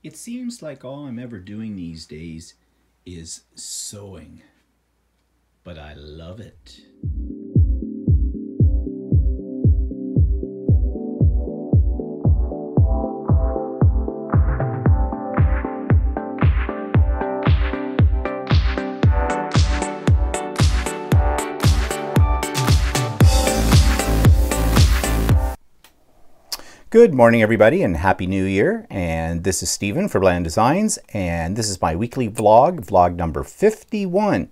It seems like all I'm ever doing these days is sewing, but I love it. Good morning, everybody, and Happy New Year. And this is Stephen for Bland Designs, and this is my weekly vlog number 51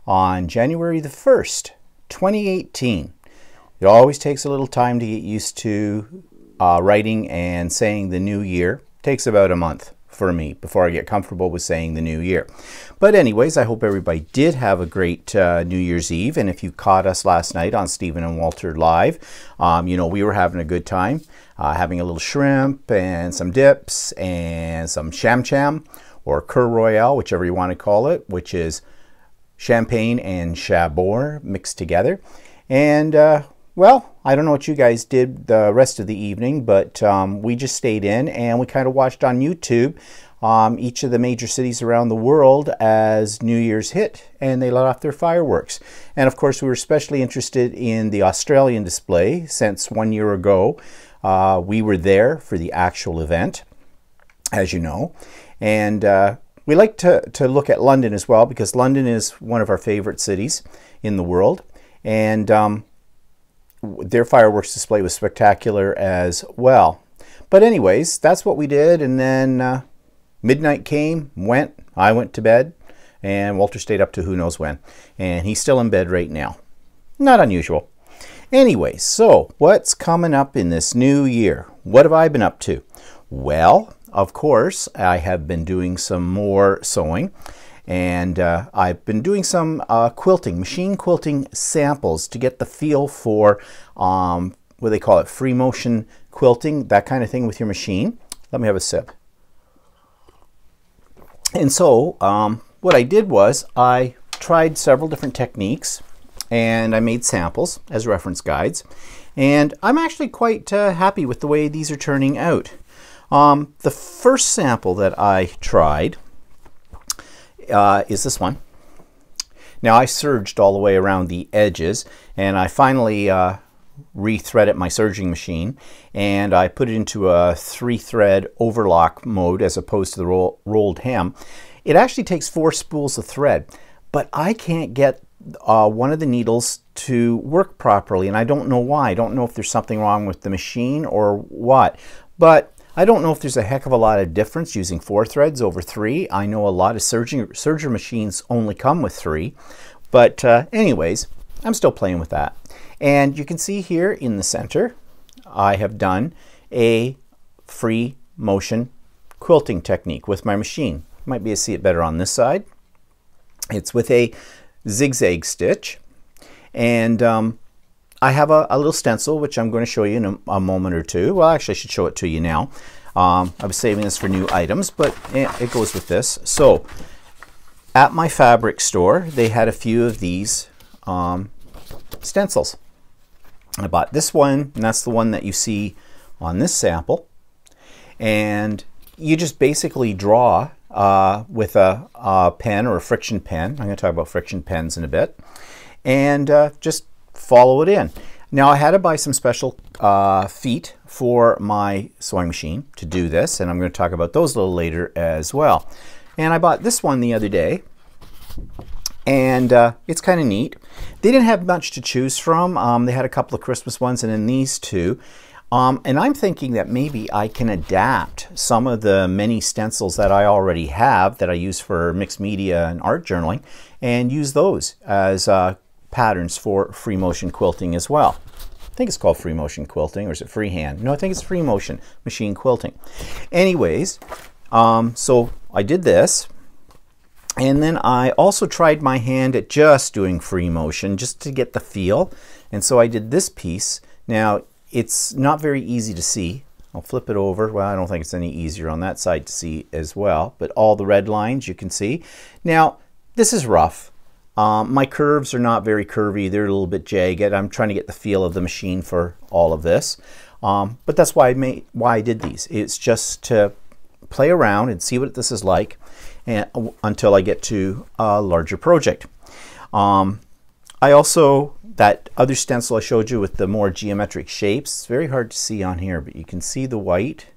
on January the 1st, 2018. It always takes a little time to get used to writing and saying the new year. It takes about a month for me before I get comfortable with saying the new year. But anyways, I hope everybody did have a great New Year's Eve. And if you caught us last night on Stephen and Walter Live, you know, we were having a good time. Having a little shrimp and some dips and some sham cham or Cur Royale, whichever you want to call it, which is champagne and chablis mixed together. And well, I don't know what you guys did the rest of the evening, but we just stayed in and we kind of watched on YouTube each of the major cities around the world as New Year's hit and they let off their fireworks. And of course, we were especially interested in the Australian display since 1 year ago. We were there for the actual event, as you know, and we like to look at London as well because London is one of our favorite cities in the world, and their fireworks display was spectacular as well. But anyways, that's what we did, and then midnight came, I went to bed, and Walter stayed up to who knows when, and he's still in bed right now. Not unusual. Anyway, so what's coming up in this new year? What have I been up to? Well, of course, I have been doing some more sewing, and I've been doing some quilting, machine quilting samples to get the feel for what they call it, free motion quilting, that kind of thing with your machine. Let me have a sip. And so what I did was I tried several different techniques, and I made samples as reference guides, and I'm actually quite happy with the way these are turning out. The first sample that I tried is this one. Now I serged all the way around the edges, and I finally rethreaded my serging machine, and I put it into a 3-thread overlock mode as opposed to the rolled hem. It actually takes 4 spools of thread, but I can't get one of the needles to work properly, and I don't know why. I don't know if there's something wrong with the machine or what, but I don't know if there's a heck of a lot of difference using 4 threads over 3. I know a lot of serger machines only come with 3, but anyways, I'm still playing with that. And you can see here in the center, I have done a free motion quilting technique with my machine. Might be able to see it better on this side. It's with a zigzag stitch, and I have a little stencil which I'm going to show you in a moment or two. Well, actually I should show it to you now. I was saving this for new items, but it goes with this. So at my fabric store they had a few of these stencils. I bought this one, and that's the one that you see on this sample, and you just basically draw with a pen or a friction pen. I'm going to talk about friction pens in a bit, and just follow it in. Now I had to buy some special feet for my sewing machine to do this, and I'm going to talk about those a little later as well. And I bought this one the other day, and it's kind of neat. They didn't have much to choose from. They had a couple of Christmas ones and then these two. And I'm thinking that maybe I can adapt some of the many stencils that I already have that I use for mixed media and art journaling and use those as patterns for free motion quilting as well. I think it's called free motion quilting, or is it freehand? No, I think it's free motion machine quilting. Anyways, so I did this, and then I also tried my hand at just doing free motion just to get the feel, and so I did this piece. Now it's not very easy to see. I'll flip it over. Well, I don't think it's any easier on that side to see as well, but all the red lines you can see. Now this is rough. My curves are not very curvy. They're a little bit jagged. I'm trying to get the feel of the machine for all of this. But that's why I did these. It's just to play around and see what this is like, and until I get to a larger project. I also, that other stencil I showed you with the more geometric shapes, it's very hard to see on here, but you can see the white.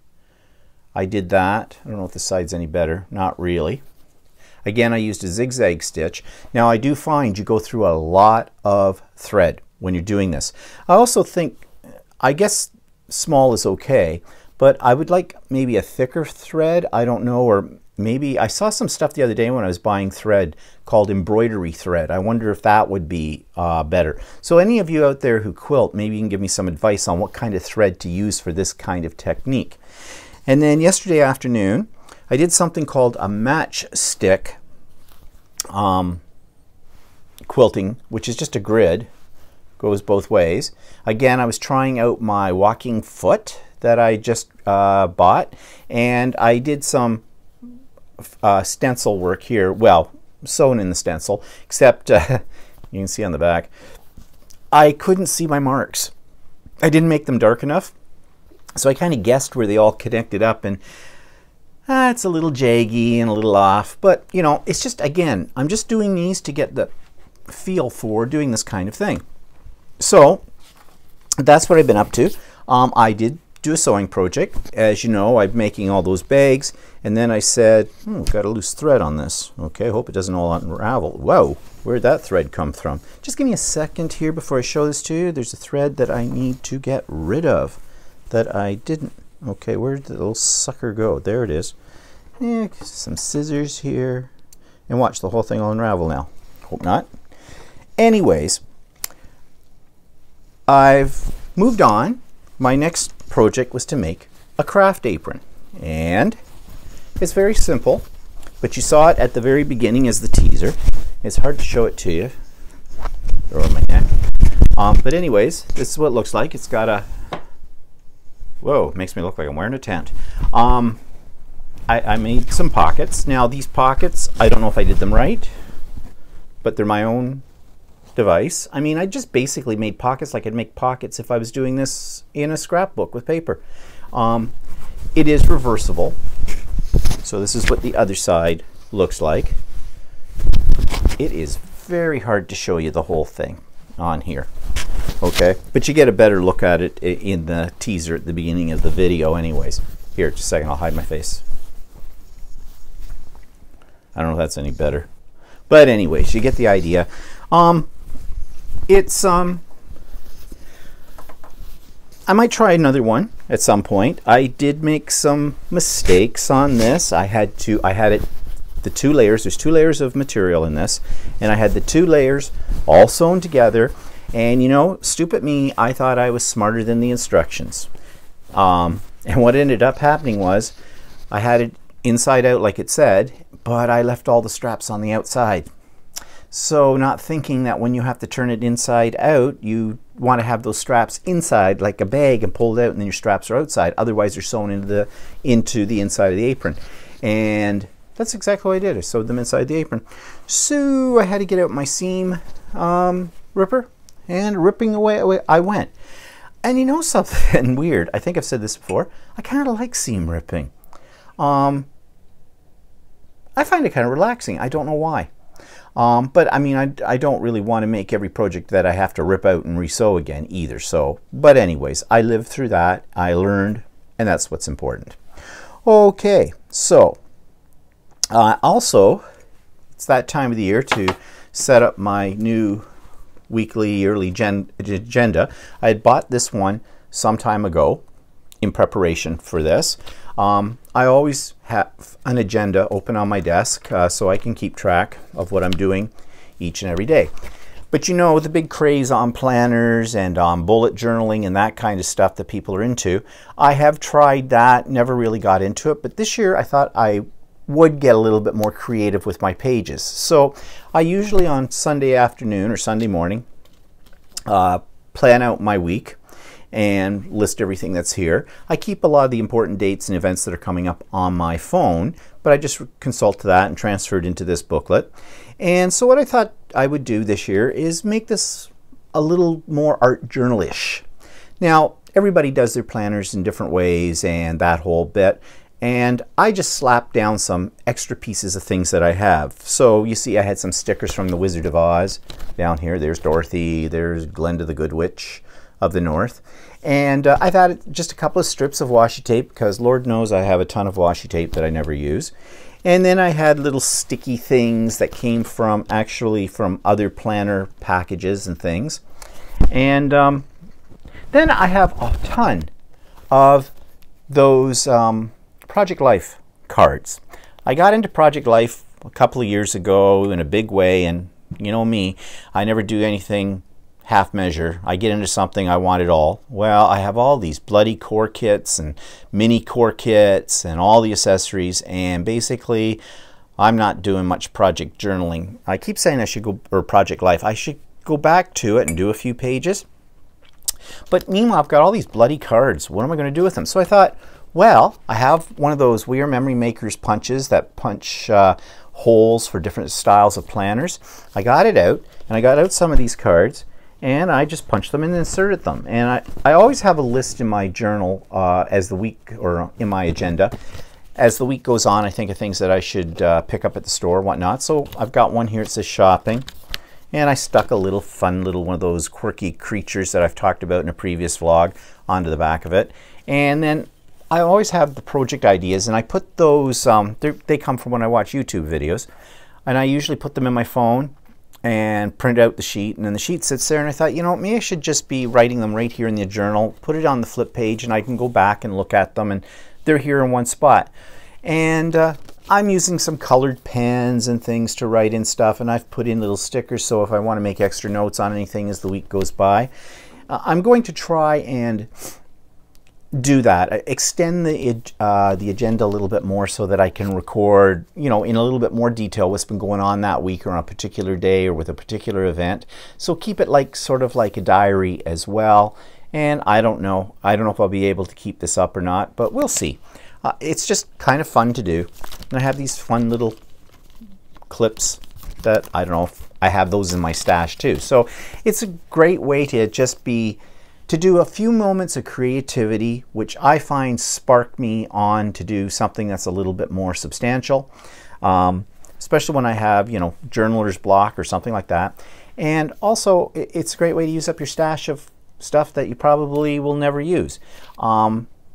I did that. I don't know if the side's any better. Not really. Again, I used a zigzag stitch. Now I do find you go through a lot of thread when you're doing this. I also think, I guess small is okay, but I would like maybe a thicker thread. I don't know, or maybe I saw some stuff the other day when I was buying thread called embroidery thread. I wonder if that would be better. So any of you out there who quilt, maybe you can give me some advice on what kind of thread to use for this kind of technique. And then yesterday afternoon, I did something called a matchstick quilting, which is just a grid, goes both ways. Again, I was trying out my walking foot that I just bought, and I did some stencil work here, well, sewn in the stencil, except you can see on the back, I couldn't see my marks. I didn't make them dark enough, so I kind of guessed where they all connected up, and it's a little jaggy and a little off, but you know, it's just, again, I'm just doing these to get the feel for doing this kind of thing. So that's what I've been up to. I did do a sewing project. As you know, I'm making all those bags, and then I said, got a loose thread on this. Okay, hope it doesn't all unravel. Whoa, where'd that thread come from? Just give me a second here before I show this to you. There's a thread that I need to get rid of that I didn't. Okay, where did the little sucker go? There it is. Yeah, some scissors here. And watch, the whole thing will unravel now. Hope not. Anyways, I've moved on. My next project was to make a craft apron. And it's very simple, but you saw it at the very beginning as the teaser. It's hard to show it to you. Throw it on my neck. But anyways, this is what it looks like. It's got a, whoa, makes me look like I'm wearing a tent. I made some pockets. Now these pockets, I don't know if I did them right, but they're my own device. I mean, I just basically made pockets like I'd make pockets if I was doing this in a scrapbook with paper. It is reversible. So this is what the other side looks like. It is very hard to show you the whole thing on here. Okay, but you get a better look at it in the teaser at the beginning of the video anyways. Here, just a second, I'll hide my face. I don't know if that's any better. But anyways, you get the idea. I might try another one at some point. I did make some mistakes on this. I had it, the two layers, there's two layers of material in this, and I had the two layers all sewn together. And you know, stupid me, I thought I was smarter than the instructions. And what ended up happening was I had it inside out like it said, but I left all the straps on the outside. So not thinking that when you have to turn it inside out, you want to have those straps inside like a bag and pull it out, and then your straps are outside. Otherwise they're sewn into the inside of the apron. And that's exactly what I did. I sewed them inside the apron. So I had to get out my seam ripper, and ripping away I went. And you know something weird? I think I've said this before. I kind of like seam ripping. I find it kind of relaxing. I don't know why. But I mean, I don't really want to make every project that I have to rip out and re-sew again either. So, but anyways, I lived through that. I learned, and that's what's important. Okay, so also, it's that time of the year to set up my new weekly, yearly agenda. I had bought this one some time ago in preparation for this. I always have an agenda open on my desk so I can keep track of what I'm doing each and every day. But you know, the big craze on planners and bullet journaling and that kind of stuff that people are into, I have tried that, never really got into it, but this year I thought I would get a little bit more creative with my pages. So I usually on Sunday afternoon or Sunday morning plan out my week and list everything that's here. I keep a lot of the important dates and events that are coming up on my phone, but I just consult that and transfer it into this booklet. And so what I thought I would do this year is make this a little more art journal-ish. Now, everybody does their planners in different ways and that whole bit. And I just slapped down some extra pieces of things that I have. So you see I had some stickers from the Wizard of Oz down here. There's Dorothy, there's Glinda the Good Witch of the North. And I've added just a couple of strips of washi tape because Lord knows I have a ton of washi tape that I never use. And then I had little sticky things that came from actually from other planner packages and things. And then I have a ton of those Project Life cards. I got into Project Life a couple of years ago in a big way, and you know me, I never do anything half measure. I get into something, I want it all. Well, I have all these bloody core kits and mini core kits and all the accessories, and basically I'm not doing much project journaling. I keep saying I should go, or Project Life, I should go back to it and do a few pages. But meanwhile, I've got all these bloody cards. What am I going to do with them? So I thought, well, I have one of those We Are Memory Makers punches that punch holes for different styles of planners. I got it out, and I got out some of these cards, and I just punched them and inserted them. And I always have a list in my journal as the week, or in my agenda. As the week goes on, I think of things that I should pick up at the store, whatnot. So I've got one here that says shopping. And I stuck a little fun little one of those quirky creatures that I've talked about in a previous vlog onto the back of it. And then I always have the project ideas, and I put those, they come from when I watch YouTube videos, and I usually put them in my phone and print out the sheet, and then the sheet sits there, and I thought, you know, maybe I should just be writing them right here in the journal, put it on the flip page, and I can go back and look at them, and they're here in one spot. And I'm using some colored pens and things to write in stuff, and I've put in little stickers so if I want to make extra notes on anything as the week goes by. I'm going to try and do that, extend the agenda a little bit more so that I can record, you know, in a little bit more detail what's been going on that week or on a particular day or with a particular event. So keep it like sort of like a diary as well. And I don't know if I'll be able to keep this up or not, but we'll see. It's just kind of fun to do. And I have these fun little clips that I don't know if I have those in my stash too. So it's a great way to just to do a few moments of creativity, which I find spark me on to do something that's a little bit more substantial, especially when I have, you know, journaler's block or something like that. And also, it's a great way to use up your stash of stuff that you probably will never use.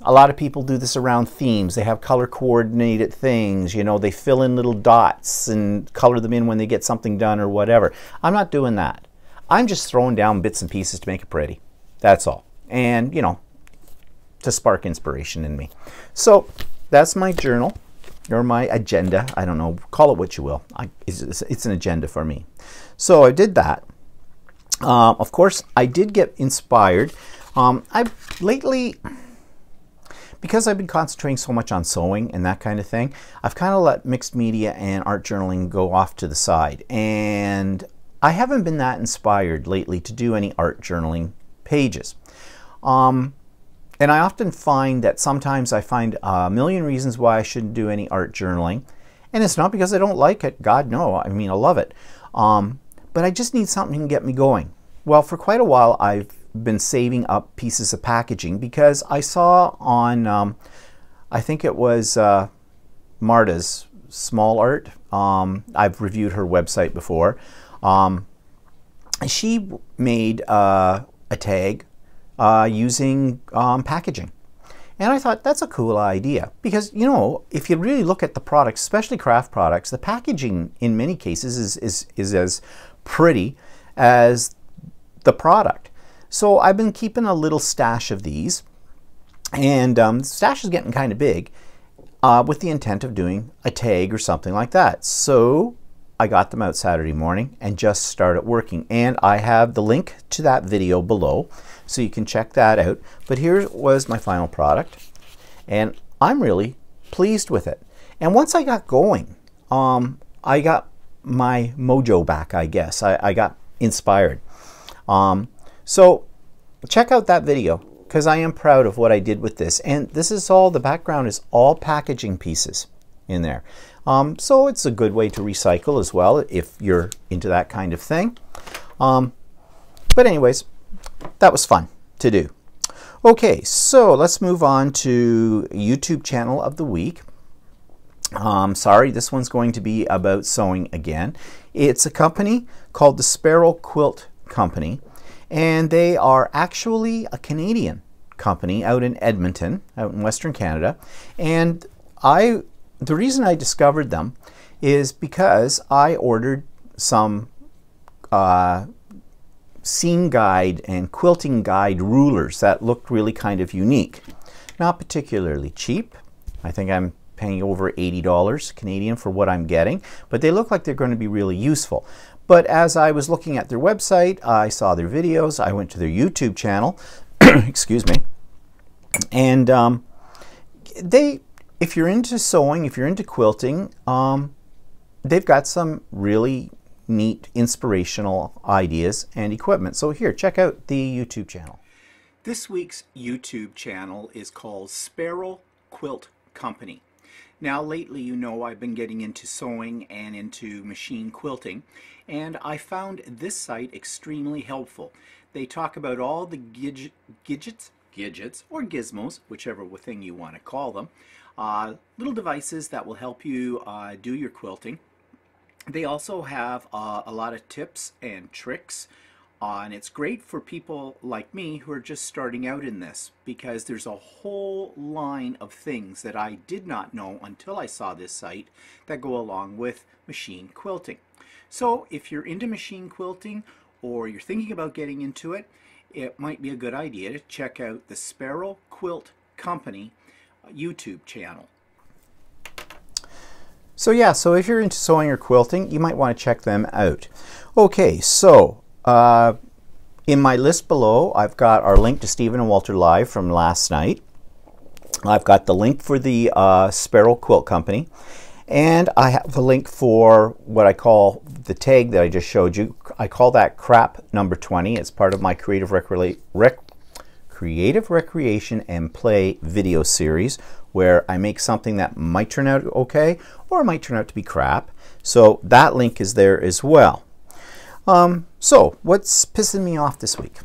A lot of people do this around themes. They have color coordinated things, you know, they fill in little dots and color them in when they get something done or whatever. I'm not doing that. I'm just throwing down bits and pieces to make it pretty. That's all. And, you know, to spark inspiration in me. So that's my journal, or my agenda. I don't know, call it what you will. It's an agenda for me. So I did that. Of course, I did get inspired. I've lately, because I've been concentrating so much on sewing and that kind of thing, I've kind of let mixed media and art journaling go off to the side. And I haven't been that inspired lately to do any art journaling pages. And I often find that sometimes I find a million reasons why I shouldn't do any art journaling. And it's not because I don't like it. God, no. I mean, I love it. But I just need something to get me going. Well, for quite a while, I've been saving up pieces of packaging because I saw on, I think it was Marta's Small Art. I've reviewed her website before. She made a tag using packaging. And I thought that's a cool idea because, you know, if you really look at the products, especially craft products, the packaging in many cases is as pretty as the product. So I've been keeping a little stash of these, and the stash is getting kind of big with the intent of doing a tag or something like that. So I got them out Saturday morning and just started working, and I have the link to that video below so you can check that out. But here was my final product, and I'm really pleased with it. And once I got going, I got my mojo back, I guess. I got inspired. So check out that video because I am proud of what I did with this. And this is all, the background is all packaging pieces in there. So it's a good way to recycle as well if you're into that kind of thing. But anyways, that was fun to do. Okay, so let's move on to YouTube channel of the week. Sorry, this one's going to be about sewing again. It's a company called the Sparrow Quilt Company, and they are actually a Canadian company out in Edmonton, out in Western Canada. And the reason I discovered them is because I ordered some seam guide and quilting guide rulers that looked really kind of unique. Not particularly cheap. I think I'm paying over $80 Canadian for what I'm getting, but they look like they're going to be really useful. But as I was looking at their website, I saw their videos, I went to their YouTube channel, excuse me, and if you're into sewing, if you're into quilting, they've got some really neat inspirational ideas and equipment. So here, check out the YouTube channel. This week's YouTube channel is called Sparrow Quilt Company. Now lately, you know, I've been getting into sewing and into machine quilting, and I found this site extremely helpful. They talk about all the gadgets or gizmos, whichever thing you want to call them, little devices that will help you do your quilting. They also have a lot of tips and tricks, and it's great for people like me who are just starting out in this, because there's a whole line of things that I did not know until I saw this site that go along with machine quilting. So if you're into machine quilting or you're thinking about getting into it, it might be a good idea to check out the Sparrow Quilt Company YouTube channel. So yeah, so if you're into sewing or quilting, you might want to check them out. Okay, so in my list below, I've got our link to Stephen and Walter Live from last night. I've got the link for the Sparrow Quilt Company, and I have a link for what I call the tag that I just showed you. I call that crap number 20. It's part of my creative recreation and play video series, where I make something that might turn out okay or might turn out to be crap. So that link is there as well. So what's pissing me off this week?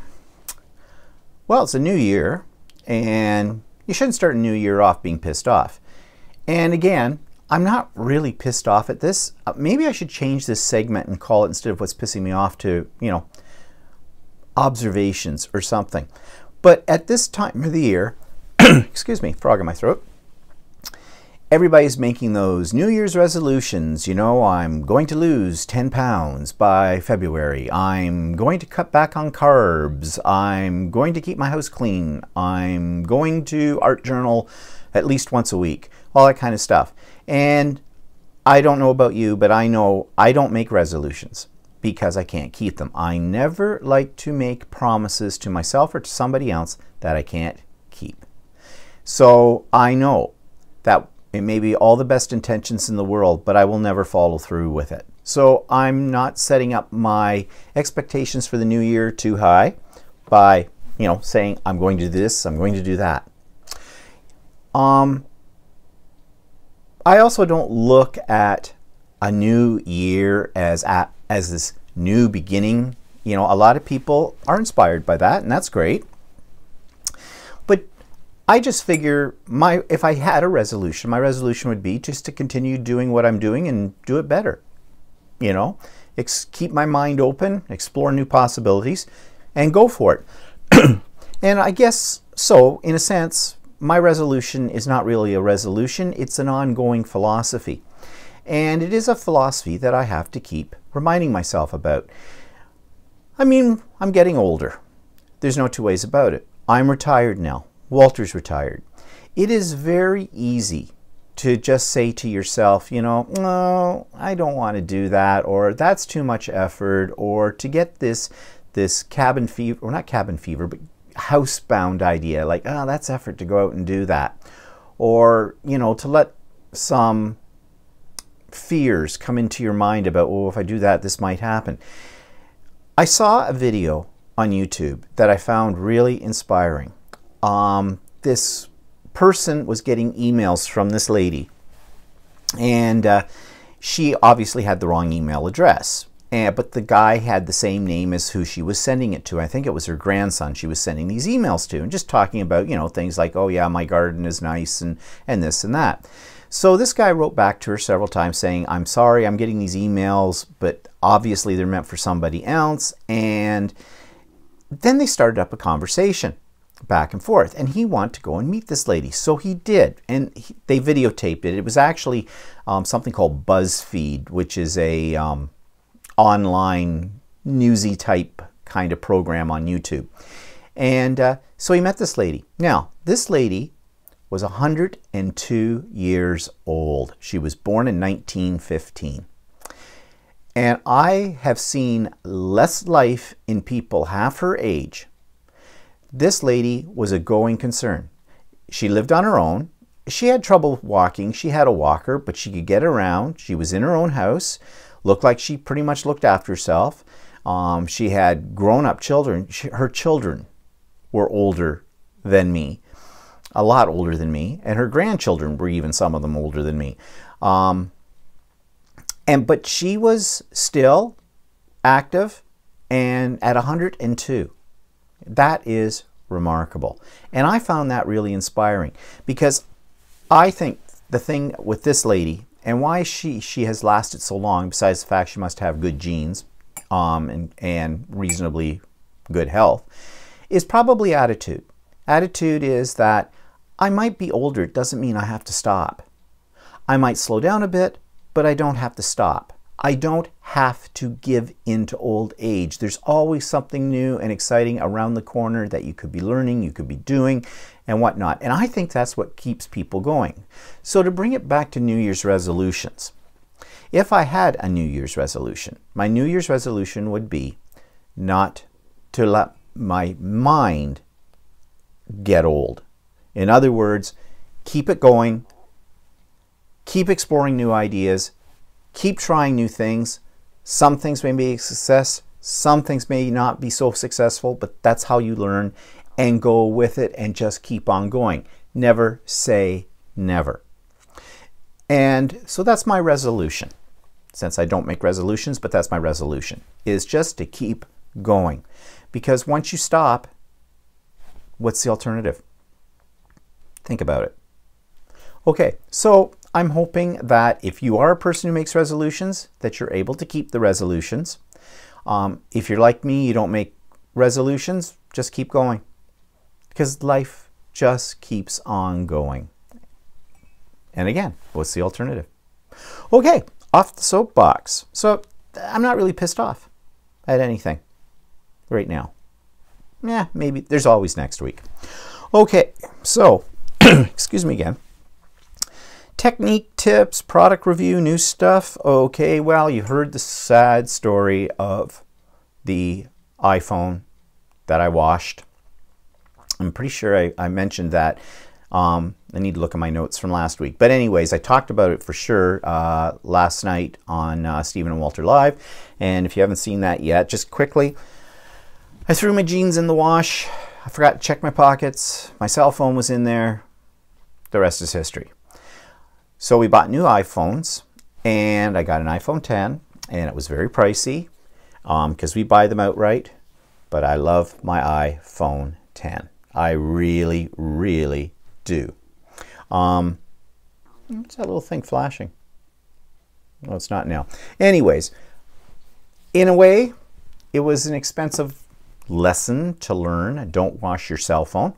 Well, it's a new year, and you shouldn't start a new year off being pissed off. And again, I'm not really pissed off at this. Maybe I should change this segment and call it, instead of what's pissing me off, to, you know, observations or something. But at this time of the year, excuse me, frog in my throat, everybody's making those New Year's resolutions. You know, I'm going to lose 10 pounds by February. I'm going to cut back on carbs. I'm going to keep my house clean. I'm going to art journal at least once a week. All that kind of stuff. And I don't know about you, but I know I don't make resolutions because I can't keep them. I never like to make promises to myself or to somebody else that I can't keep. So I know that it may be all the best intentions in the world, but I will never follow through with it. So I'm not setting up my expectations for the new year too high by, you know, saying I'm going to do this, I'm going to do that. I also don't look at a new year as this new beginning. You know, a lot of people are inspired by that, and that's great. But I just figure if I had a resolution, my resolution would be just to continue doing what I'm doing and do it better. You know, keep my mind open, explore new possibilities, and go for it. And I guess so, in a sense, my resolution is not really a resolution, it's an ongoing philosophy. And it is a philosophy that I have to keep reminding myself about. I mean, I'm getting older. There's no two ways about it. I'm retired now. Walter's retired. It is very easy to just say to yourself, you know, no, I don't want to do that, or that's too much effort, or to get this cabin fever, or not cabin fever, but housebound idea, like, oh, that's effort to go out and do that. Or, you know, to let some fears come into your mind about, oh, if I do that, this might happen. I saw a video on YouTube that I found really inspiring. This person was getting emails from this lady, and she obviously had the wrong email address. but the guy had the same name as who she was sending it to. I think it was her grandson she was sending these emails to, and just talking about, you know, things like, oh yeah, my garden is nice, and this and that. So this guy wrote back to her several times saying, I'm sorry, I'm getting these emails, but obviously they're meant for somebody else. And then they started up a conversation back and forth, and he wanted to go and meet this lady. So he did, and they videotaped it. It was actually something called BuzzFeed, which is a online newsy type kind of program on YouTube. And so he met this lady. Now, this lady was 102 years old. She was born in 1915. And I have seen less life in people half her age. This lady was a going concern. She lived on her own. She had trouble walking. She had a walker, but she could get around. She was in her own house. Looked like she pretty much looked after herself. She had grown-up children. Her children were older than me, a lot older than me, and her grandchildren were even some of them older than me. But she was still active, and at 102. That is remarkable. And I found that really inspiring, because I think the thing with this lady, and why she has lasted so long, besides the fact she must have good genes and reasonably good health, is probably attitude. Attitude is that I might be older, it doesn't mean I have to stop. I might slow down a bit, but I don't have to stop. I don't have to give in to old age. There's always something new and exciting around the corner that you could be learning, you could be doing, and whatnot. And I think that's what keeps people going. So to bring it back to New Year's resolutions, if I had a New Year's resolution, my New Year's resolution would be not to let my mind get old. In other words, keep it going, keep exploring new ideas, keep trying new things. Some things may be a success, some things may not be so successful, but that's how you learn, and go with it and just keep on going. Never say never. And so that's my resolution. Since I don't make resolutions, but that's my resolution, is just to keep going. Because once you stop, what's the alternative? Think about it. Okay, so I'm hoping that if you are a person who makes resolutions, that you're able to keep the resolutions. If you're like me, you don't make resolutions, just keep going. Because life just keeps on going. And again, what's the alternative? Okay, off the soapbox. So I'm not really pissed off at anything right now. Yeah, maybe there's always next week. Okay, so excuse me again. Technique tips, product review, new stuff. Okay, well, you heard the sad story of the iPhone that I washed. I'm pretty sure I mentioned that. I need to look at my notes from last week. But anyways, I talked about it for sure last night on Stephen and Walter Live. And if you haven't seen that yet, just quickly, I threw my jeans in the wash. I forgot to check my pockets. My cell phone was in there. The rest is history. So we bought new iPhones, and I got an iPhone 10, and it was very pricey because we buy them outright. But I love my iPhone 10. I really, really do. What's that little thing flashing? No, it's not now. Anyways, in a way, it was an expensive lesson to learn. Don't wash your cell phone.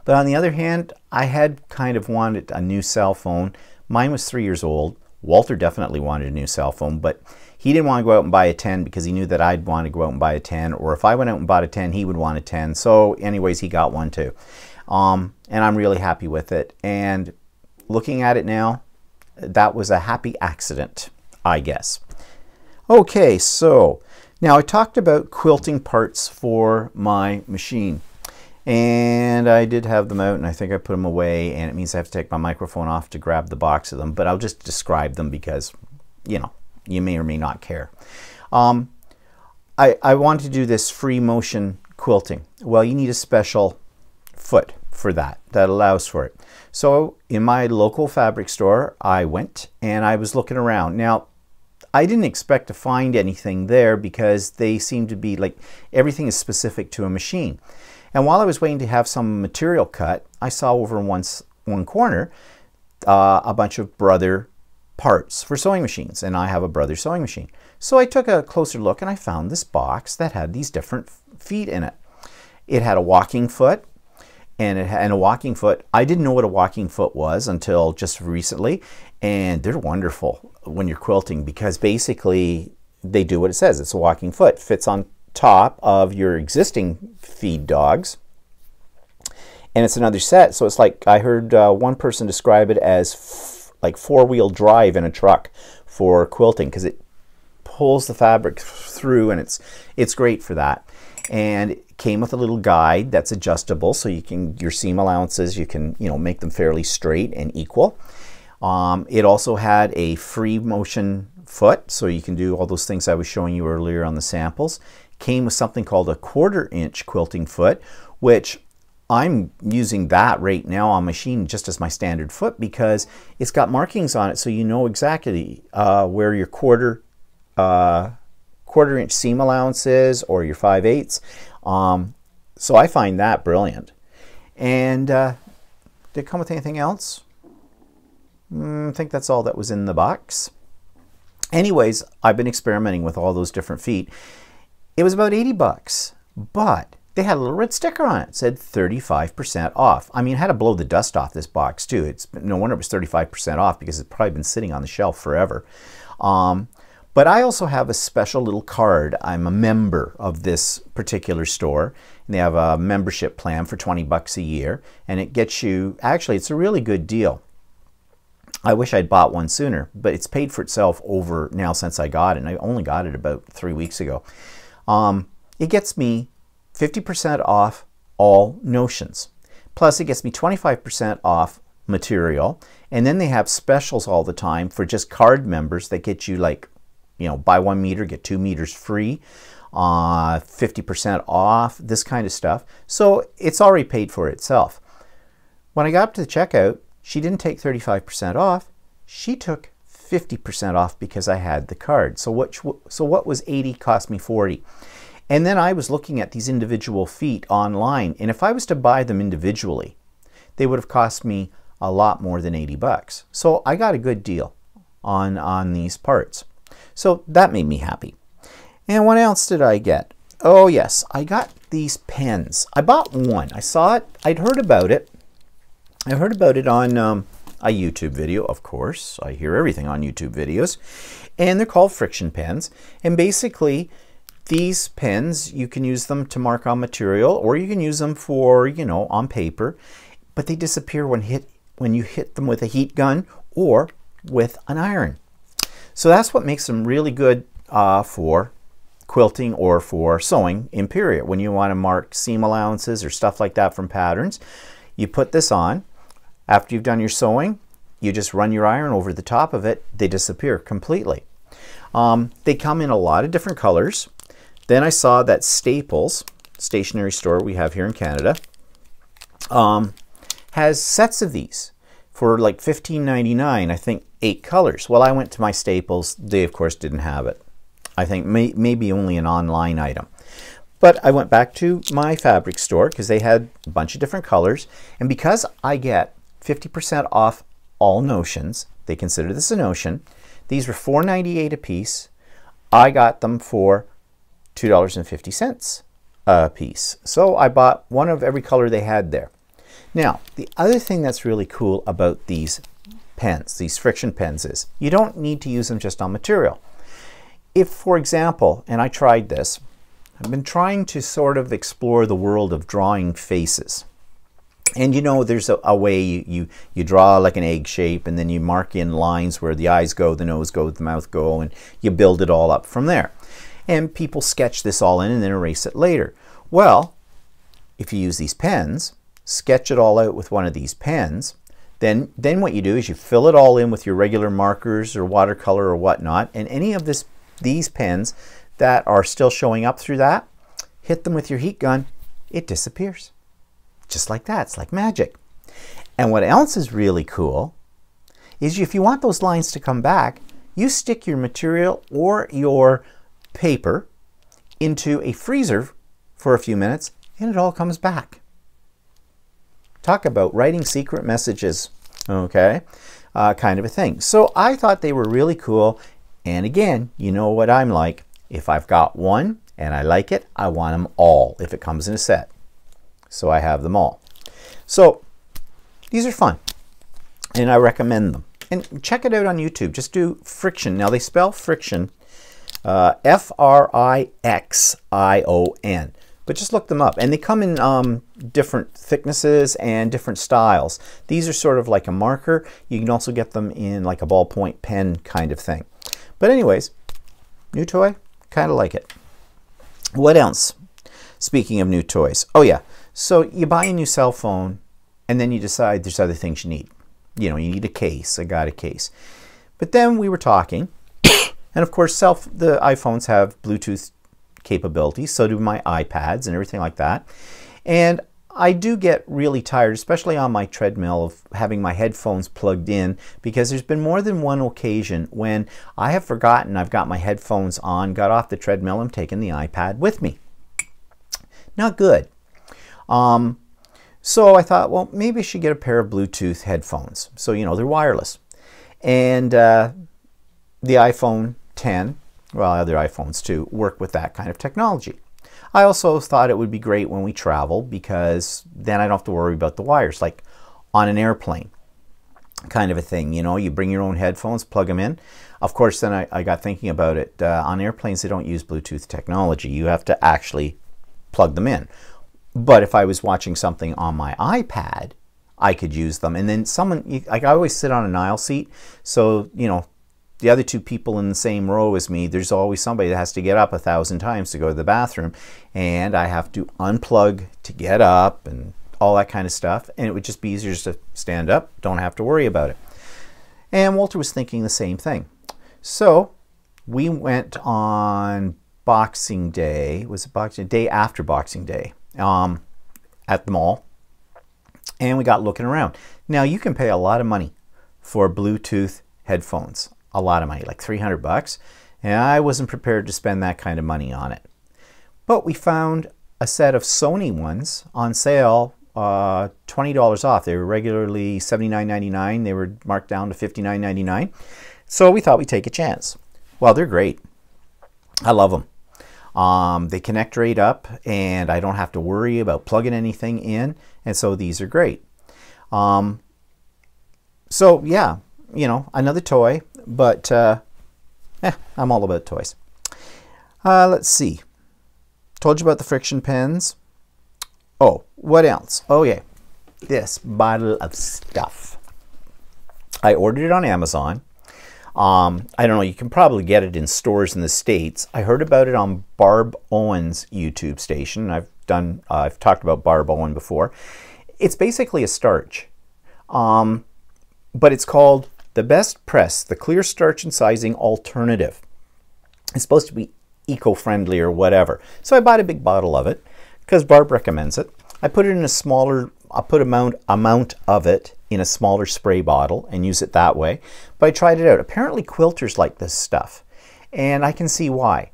But on the other hand, I had kind of wanted a new cell phone. Mine was 3 years old. Walter definitely wanted a new cell phone, but he didn't want to go out and buy a 10 because he knew that I'd want to go out and buy a 10, or if I went out and bought a 10, he would want a 10. So anyways, he got one too. And I'm really happy with it. And looking at it now, that was a happy accident, I guess. Okay, so now I talked about quilting parts for my machine. And I did have them out, and I think I put them away, and it means I have to take my microphone off to grab the box of them, but I'll just describe them because, you know, you may or may not care. I want to do this free motion quilting. Well, you need a special foot for that allows for it. So in my local fabric store, I went and I was looking around. Now, I didn't expect to find anything there because they seem to be like everything is specific to a machine. And while I was waiting to have some material cut, I saw over in one corner a bunch of Brother parts for sewing machines, and I have a Brother sewing machine. So I took a closer look and I found this box that had these different feet in it. It had a walking foot, and a walking foot. I didn't know what a walking foot was until just recently, and they're wonderful when you're quilting because basically they do what it says. It's a walking foot. Fits on top of your existing feed dogs, and it's another set. So it's like I heard one person describe it as like four-wheel drive in a truck for quilting because it pulls the fabric through, and it's great for that. And it came with a little guide that's adjustable, so you can, your seam allowances, you can, you know, make them fairly straight and equal. It also had a free motion foot, so you can do all those things I was showing you earlier on the samples. Came with something called a 1/4 inch quilting foot, which I'm using that right now on machine just as my standard foot because it's got markings on it, so you know exactly where your quarter inch seam allowance is or your 5/8. So I find that brilliant. And did it come with anything else? I think that's all that was in the box. Anyways, I've been experimenting with all those different feet. It was about 80 bucks, but they had a little red sticker on it. It said 35% off. I mean, I had to blow the dust off this box too. It's no wonder it was 35% off because it's probably been sitting on the shelf forever. But I also have a special little card. I'm a member of this particular store, and they have a membership plan for 20 bucks a year, and it gets you, actually, it's a really good deal. I wish I'd bought one sooner, but it's paid for itself over now since I got it, and I only got it about 3 weeks ago. It gets me 50% off all notions. Plus, it gets me 25% off material, and then they have specials all the time for just card members that get you, like, you know, buy 1 meter, get 2 meters free, 50% off, this kind of stuff. So it's already paid for itself. When I got up to the checkout, she didn't take 35% off. She took 50% off because I had the card. So what was 80 cost me 40. And then I was looking at these individual feet online, and if I was to buy them individually, they would have cost me a lot more than 80 bucks. So I got a good deal on these parts. So that made me happy. And what else did I get? Oh yes, I got these pens. I bought one. I saw it. I'd heard about it. I heard about it on a YouTube video, of course. I hear everything on YouTube videos. And they're called friction pens. And basically, these pens, you can use them to mark on material, or you can use them for, you know, on paper. But they disappear when you hit them with a heat gun or with an iron. So that's what makes them really good for quilting or for sewing in period. When you want to mark seam allowances or stuff like that from patterns, you put this on. After you've done your sewing, you just run your iron over the top of it. They disappear completely. They come in a lot of different colors. Then I saw that Staples, stationery store we have here in Canada, has sets of these for like $15.99, I think 8 colors. Well, I went to my Staples. They, of course, didn't have it. I think maybe only an online item. But I went back to my fabric store because they had a bunch of different colors. And because I get 50% off all notions, they consider this a notion. These were $4.98 a piece. I got them for $2.50 a piece. So I bought one of every color they had there. Now, the other thing that's really cool about these pens, these friction pens, is you don't need to use them just on material. If, for example, and I tried this, I've been trying to sort of explore the world of drawing faces. And you know, there's a way you draw like an egg shape, and then you mark in lines where the eyes go, the nose go, the mouth go, and you build it all up from there. And people sketch this all in and then erase it later. Well, if you use these pens, sketch it all out with one of these pens, then what you do is you fill it all in with your regular markers or watercolor or whatnot, and any of these pens that are still showing up through that, hit them with your heat gun, it disappears. Just like that. It's like magic. And what else is really cool is if you want those lines to come back, You stick your material or your paper into a freezer for a few minutes and it all comes back. Talk about writing secret messages, okay? Kind of a thing. So I thought they were really cool. And again, you know what I'm like. If I've got one and I like it, I want them all if it comes in a set. So I have them all. So these are fun and I recommend them. And check it out on YouTube. Just do friction. Now they spell friction F-R-I-X-I-O-N. But just look them up. And they come in different thicknesses and different styles. These are sort of like a marker. You can also get them in like a ballpoint pen kind of thing. But anyways, new toy, kind of like it. What else? Speaking of new toys. Oh yeah, so you buy a new cell phone and then you decide there's other things you need. You know, you need a case. I got a case. But then we were talking, and of course the iPhones have Bluetooth capabilities, so do my iPads and everything like that. And I do get really tired, especially on my treadmill, of having my headphones plugged in, because there's been more than one occasion when I have forgotten I've got my headphones on, got off the treadmill, and taken the iPad with me. Not good. So I thought, well, maybe I should get a pair of Bluetooth headphones. So, you know, they're wireless. And the iPhone 10, well, other iPhones too, work with that kind of technology. I also thought it would be great when we travel, because then I don't have to worry about the wires, like on an airplane kind of a thing. You know, you bring your own headphones, plug them in. Of course, then I got thinking about it. On airplanes, they don't use Bluetooth technology. You have to actually plug them in. But if I was watching something on my iPad, I could use them. And then like I always sit on an aisle seat, so, you know, the other two people in the same row as me, there's always somebody that has to get up 1,000 times to go to the bathroom, and I have to unplug to get up and all that kind of stuff. And it would just be easier just to stand up, don't have to worry about it. And Walter was thinking the same thing. So we went on Boxing Day, was it Boxing Day? Day after Boxing Day, at the mall, and we got looking around. Now you can pay a lot of money for Bluetooth headphones. A lot of money, like 300 bucks, and I wasn't prepared to spend that kind of money on it. But we found a set of Sony ones on sale, $20 off. They were regularly $79.99. They were marked down to $59.99. So we thought we'd take a chance. Well, they're great. I love them. They connect right up, and I don't have to worry about plugging anything in, and so these are great. So yeah, you know, another toy. But I'm all about toys. Let's see. Told you about the friction pens. Oh, what else? Oh yeah, this bottle of stuff. I ordered it on Amazon. I don't know, you can probably get it in stores in the States. I heard about it on Barb Owen's YouTube station. I've talked about Barb Owen before. It's basically a starch, but it's called The Best Press, the Clear Starch and Sizing Alternative. It's supposed to be eco-friendly or whatever. So I bought a big bottle of it because Barb recommends it. I put it in a smaller, I put amount of it in a smaller spray bottle and use it that way. But I tried it out. Apparently quilters like this stuff, and I can see why.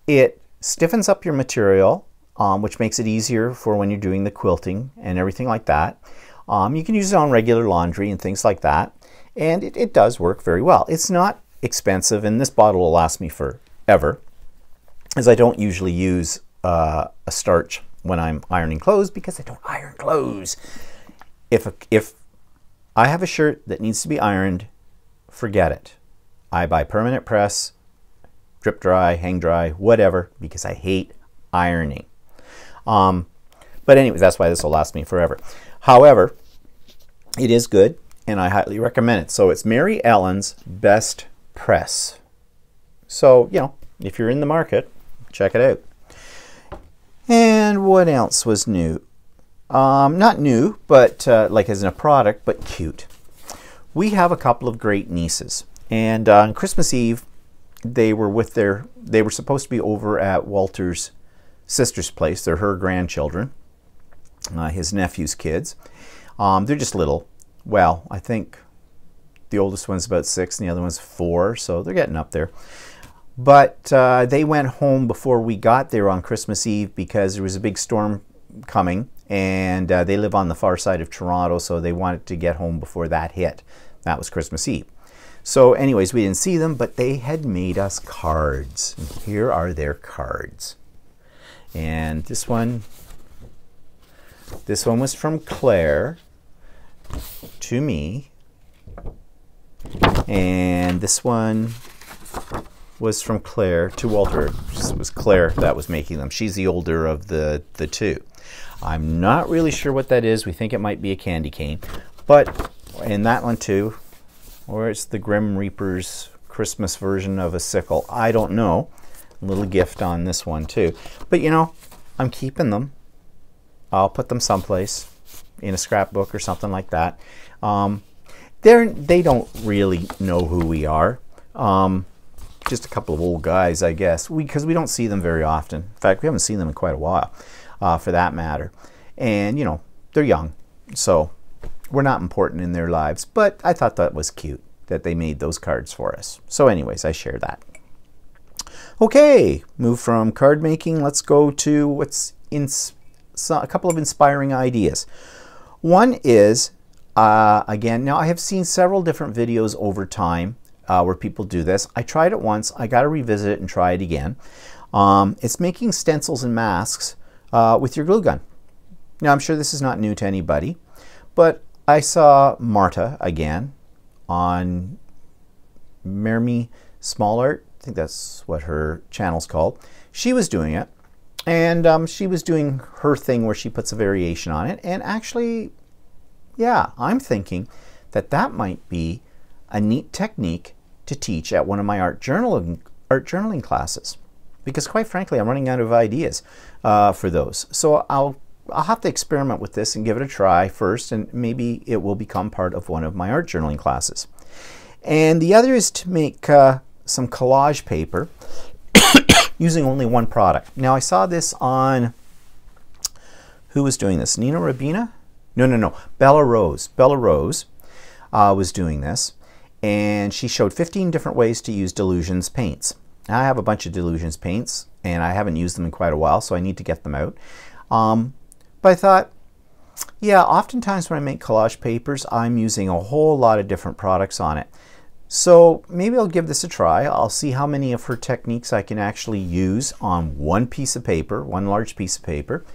It stiffens up your material, which makes it easier for when you're doing the quilting and everything like that. You can use it on regular laundry and things like that. And it does work very well. It's not expensive, and this bottle will last me forever, as I don't usually use a starch when I'm ironing clothes, because I don't iron clothes. If I have a shirt that needs to be ironed, forget it. I buy permanent press, drip dry, hang dry, whatever, because I hate ironing. But anyways, that's why this will last me forever. However, it is good, and I highly recommend it. So it's Mary Ellen's Best Press. So, you know, if you're in the market, check it out. And what else was new? Not new, but like as in a product, but cute. We have a couple of great nieces, and on Christmas Eve, they were supposed to be over at Walter's sister's place. They're her grandchildren, his nephew's kids. They're just little. Well, I think The oldest one's about 6 and the other one's 4, so they're getting up there. But they went home before we got there on Christmas Eve because there was a big storm coming, and they live on the far side of Toronto, so they wanted to get home before that hit. That was Christmas Eve. So anyways, we didn't see them, but they had made us cards. And here are their cards. And this one was from Claire to me. And this one was from Claire to Walter. It was Claire that was making them. She's the older of the two. I'm not really sure what that is. We think it might be a candy cane. But in that one too, or it's the Grim Reaper's Christmas version of a sickle. I don't know. A little gift on this one too. But you know, I'm keeping them. I'll put them someplace in a scrapbook or something like that. They don't really know who we are. Just a couple of old guys, I guess, because we don't see them very often. In fact, we haven't seen them in quite a while, for that matter. And, you know, they're young, so we're not important in their lives. But I thought that was cute that they made those cards for us. So anyways, I share that. Okay, move from card making. Let's go to what's in a couple of inspiring ideas. One is, again, now I have seen several different videos over time where people do this. I tried it once. I got to revisit it and try it again. It's making stencils and masks with your glue gun. Now, I'm sure this is not new to anybody, but I saw Marta again on Mermy Small Art. I think that's what her channel's called. She was doing it, and she was doing her thing where she puts a variation on it. And actually, yeah, I'm thinking that that might be a neat technique to teach at one of my art journaling classes, because quite frankly, I'm running out of ideas for those. So I'll have to experiment with this and give it a try first, and maybe it will become part of one of my art journaling classes. And the other is to make some collage paper using only one product. Now, I saw this on, who was doing this? Nina Rabina? No. Bella Rose. Bella Rose was doing this, and she showed 15 different ways to use Delusions paints. Now, I have a bunch of Delusions paints, and I haven't used them in quite a while, so I need to get them out. But I thought, yeah, oftentimes when I make collage papers, I'm using a whole lot of different products on it. So maybe I'll give this a try. I'll see how many of her techniques I can actually use on one piece of paper, one large piece of paper,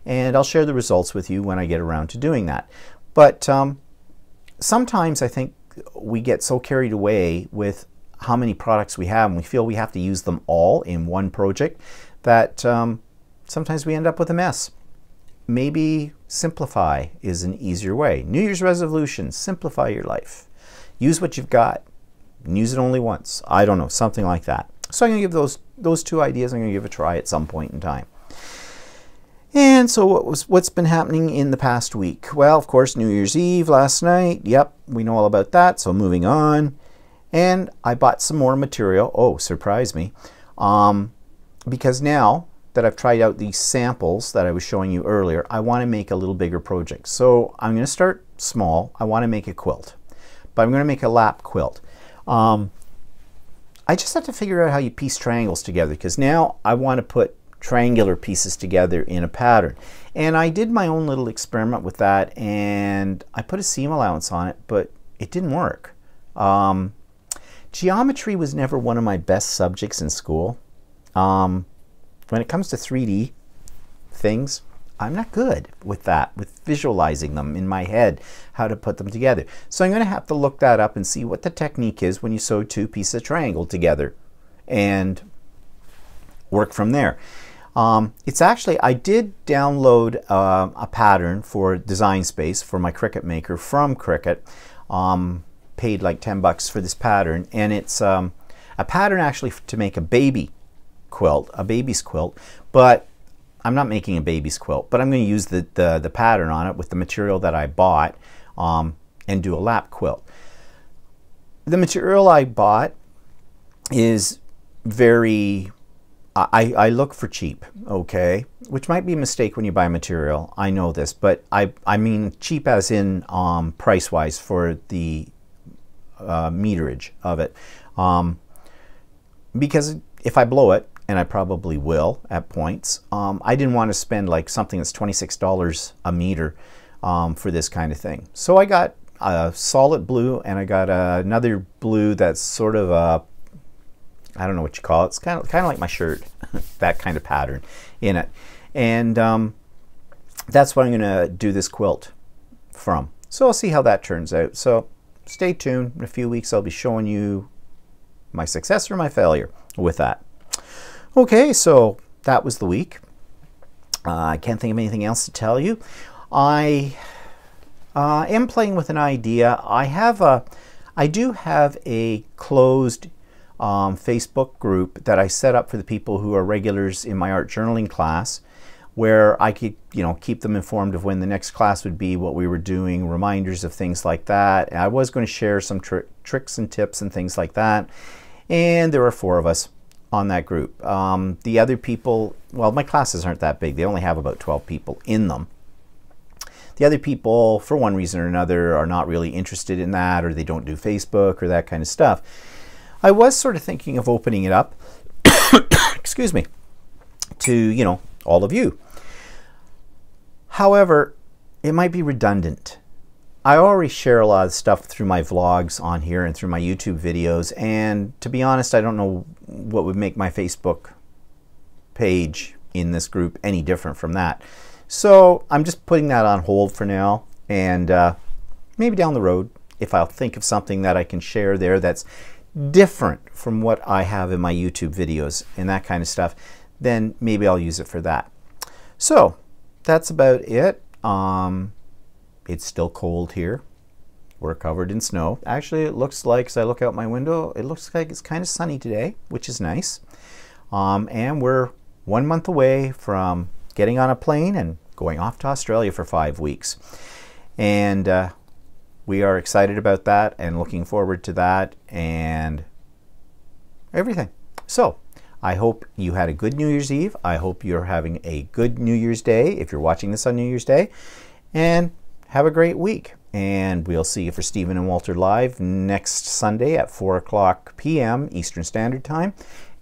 and I'll share the results with you when I get around to doing that. But sometimes I think we get so carried away with how many products we have, and we feel we have to use them all in one project, that sometimes we end up with a mess. Maybe simplify is an easier way. New Year's resolution, simplify your life. Use what you've got. Use it only once. I don't know, something like that. So I'm going to give those two ideas, I'm going to give a try at some point in time. And so what's been happening in the past week? Well, of course, New Year's Eve last night. Yep, we know all about that, so moving on. And I bought some more material. Oh, surprise me. Because now that I've tried out these samples that I was showing you earlier, I want to make a little bigger project. So I'm going to start small. I want to make a quilt, but I'm going to make a lap quilt. I just have to figure out how you piece triangles together, because now I want to put triangular pieces together in a pattern. And I did my own little experiment with that, and I put a seam allowance on it, but it didn't work. Geometry was never one of my best subjects in school. When it comes to 3D things, I'm not good with that, with visualizing them in my head, how to put them together. So I'm going to have to look that up and see what the technique is when you sew two pieces of triangle together and work from there. It's actually, I did download a pattern for Design Space for my Cricut maker from Cricut. Paid like 10 bucks for this pattern, and it's a pattern actually to make a baby quilt, a baby's quilt, but I'm not making a baby's quilt, but I'm going to use the pattern on it with the material that I bought and do a lap quilt. The material I bought is very, I look for cheap, okay, which might be a mistake when you buy material. I know this, but I mean cheap as in price-wise for the meterage of it. Because if I blow it, and I probably will at points, I didn't want to spend like something that's $26 a meter for this kind of thing. So I got a solid blue, and I got another blue that's sort of a, I don't know what you call it. It's kind of like my shirt, that kind of pattern in it. And that's what I'm going to do this quilt from. So I'll see how that turns out. So stay tuned. In a few weeks I'll be showing you my success or my failure with that. Okay, so that was the week. I can't think of anything else to tell you. I am playing with an idea. I do have a closed Facebook group that I set up for the people who are regulars in my art journaling class, where I could, keep them informed of when the next class would be, what we were doing, reminders of things like that. And I was going to share some tricks and tips and things like that. And there were 4 of us on that group. The other people, well, my classes aren't that big. They only have about 12 people in them. The other people, for one reason or another, are not really interested in that, or they don't do Facebook or that kind of stuff. I was sort of thinking of opening it up, excuse me, to, all of you. However, it might be redundant. I already share a lot of stuff through my vlogs on here and through my YouTube videos, and to be honest, I don't know what would make my Facebook page in this group any different from that. So I'm just putting that on hold for now, and maybe down the road, if I'll think of something that I can share there that's different from what I have in my YouTube videos and that kind of stuff, then maybe I'll use it for that. So that's about it. It's still cold here. We're covered in snow. Actually, it looks like, as I look out my window, it looks like it's kind of sunny today, which is nice. And we're 1 month away from getting on a plane and going off to Australia for 5 weeks. And we are excited about that and looking forward to that and everything. So I hope you had a good New Year's Eve. I hope you're having a good New Year's Day if you're watching this on New Year's Day. And have a great week. And we'll see you for Stephen and Walter Live next Sunday at 4:00 p.m. Eastern Standard Time.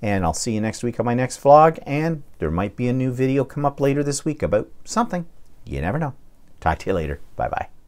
And I'll see you next week on my next vlog. And there might be a new video come up later this week about something. You never know. Talk to you later. Bye-bye.